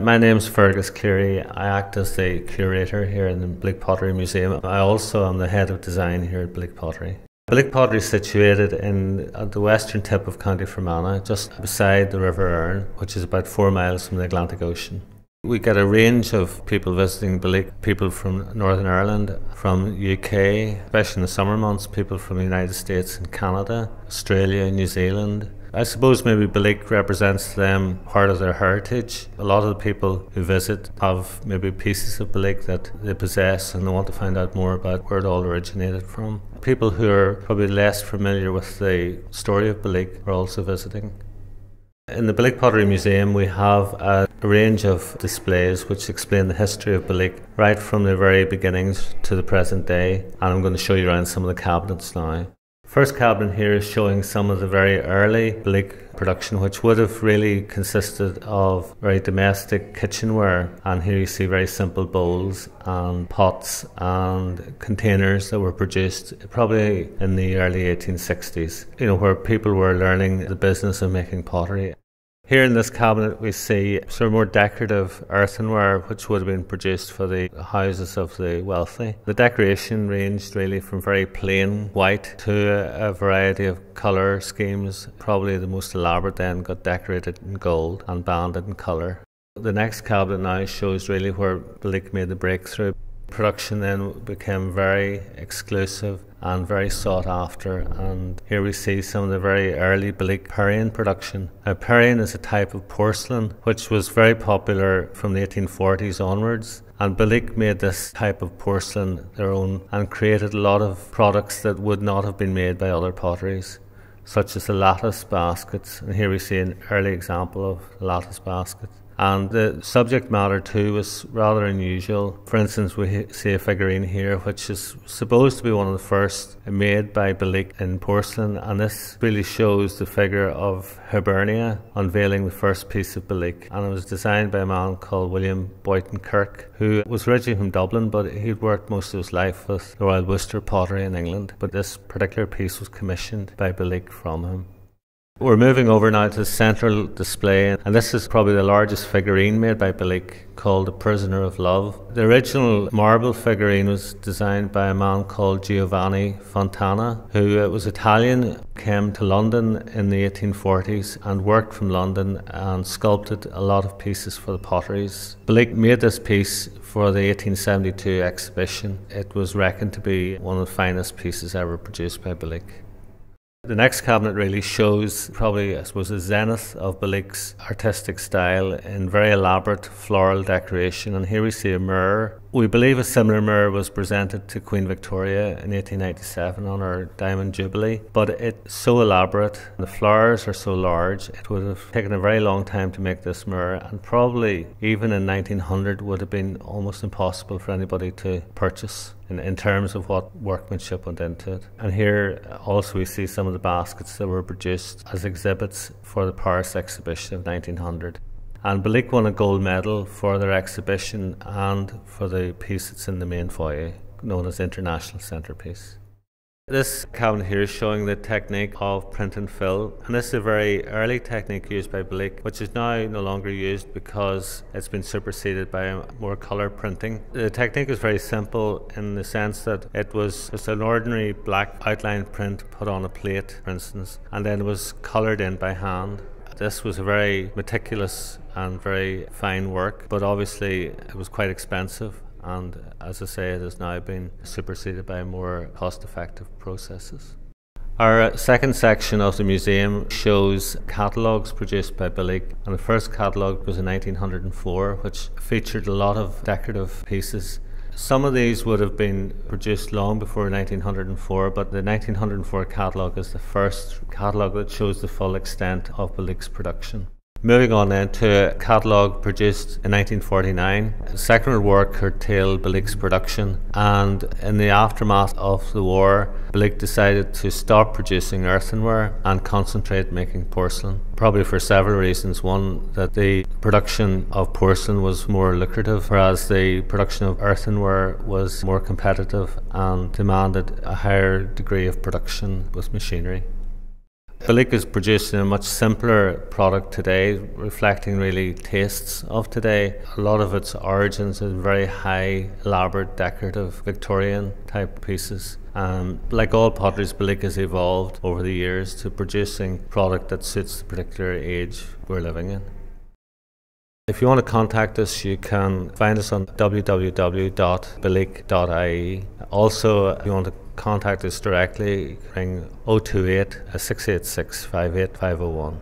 My name's Fergus Cleary. I act as the curator here in the Belleek Pottery Museum. I also am the head of design here at Belleek Pottery. Belleek Pottery is situated at the western tip of County Fermanagh, just beside the River Erne, which is about 4 miles from the Atlantic Ocean. We get a range of people visiting Belleek, people from Northern Ireland, from UK, especially in the summer months, people from the United States and Canada, Australia, New Zealand. I suppose maybe Belleek represents to them part of their heritage. A lot of the people who visit have maybe pieces of Belleek that they possess and they want to find out more about where it all originated from. People who are probably less familiar with the story of Belleek are also visiting. In the Belleek Pottery Museum we have a range of displays which explain the history of Belleek right from the very beginnings to the present day, and I'm going to show you around some of the cabinets now. First cabinet here is showing some of the very early Belleek production, which would have really consisted of very domestic kitchenware, and here you see very simple bowls and pots and containers that were produced probably in the early 1860s, where people were learning the business of making pottery. Here in this cabinet we see sort of more decorative earthenware which would have been produced for the houses of the wealthy. The decoration ranged really from very plain white to a variety of colour schemes. Probably the most elaborate then got decorated in gold and banded in colour. The next cabinet now shows really where Belleek made the breakthrough. Production then became very exclusive and very sought after, and here we see some of the very early Belleek Perrion production. Now, Perrion is a type of porcelain which was very popular from the 1840s onwards, and Belleek made this type of porcelain their own and created a lot of products that would not have been made by other potteries, such as the lattice baskets, and here we see an early example of the lattice basket. And the subject matter too was rather unusual. For instance, we see a figurine here which is supposed to be one of the first made by Belleek in porcelain, and this really shows the figure of Hibernia unveiling the first piece of Belleek, and it was designed by a man called William Boyton Kirk, who was originally from Dublin, but he'd worked most of his life with the Royal Worcester Pottery in England, but this particular piece was commissioned by Belleek from him. We're moving over now to the central display, and this is probably the largest figurine made by Belleek, called the Prisoner of Love. The original marble figurine was designed by a man called Giovanni Fontana, who was Italian, came to London in the 1840s and worked from London and sculpted a lot of pieces for the potteries. Belleek made this piece for the 1872 exhibition. It was reckoned to be one of the finest pieces ever produced by Belleek. The next cabinet really shows probably, I suppose, a zenith of Belleek's artistic style in very elaborate floral decoration, and here we see a mirror. We believe a similar mirror was presented to Queen Victoria in 1897 on her Diamond Jubilee, but it's so elaborate, the flowers are so large, it would have taken a very long time to make this mirror, and probably even in 1900 would have been almost impossible for anybody to purchase in terms of what workmanship went into it. And here also we see some of the baskets that were produced as exhibits for the Paris exhibition of 1900. And Belleek won a gold medal for their exhibition and for the piece that's in the main foyer, known as International Centrepiece. This cabinet here is showing the technique of print and fill, and this is a very early technique used by Belleek, which is now no longer used because it's been superseded by more colour printing. The technique is very simple in the sense that it was just an ordinary black outline print put on a plate, for instance, and then it was coloured in by hand. This was a very meticulous and very fine work, but obviously it was quite expensive, and as I say, it has now been superseded by more cost-effective processes. Our second section of the museum shows catalogues produced by Belleek, and the first catalogue was in 1904, which featured a lot of decorative pieces. Some of these would have been produced long before 1904, but the 1904 catalogue is the first catalogue that shows the full extent of Belleek's production. Moving on then to a catalogue produced in 1949. The Second World War curtailed Belleek's production, and in the aftermath of the war, Belleek decided to stop producing earthenware and concentrate making porcelain. Probably for several reasons. One, that the production of porcelain was more lucrative, whereas the production of earthenware was more competitive and demanded a higher degree of production with machinery. Belleek is producing a much simpler product today, reflecting really tastes of today. A lot of its origins is very high, elaborate, decorative Victorian type pieces. Like all potteries, Belleek has evolved over the years to producing product that suits the particular age we're living in. If you want to contact us, you can find us on www.belleek.ie. Also, if you want to contact us directly, ring 028 686 58501.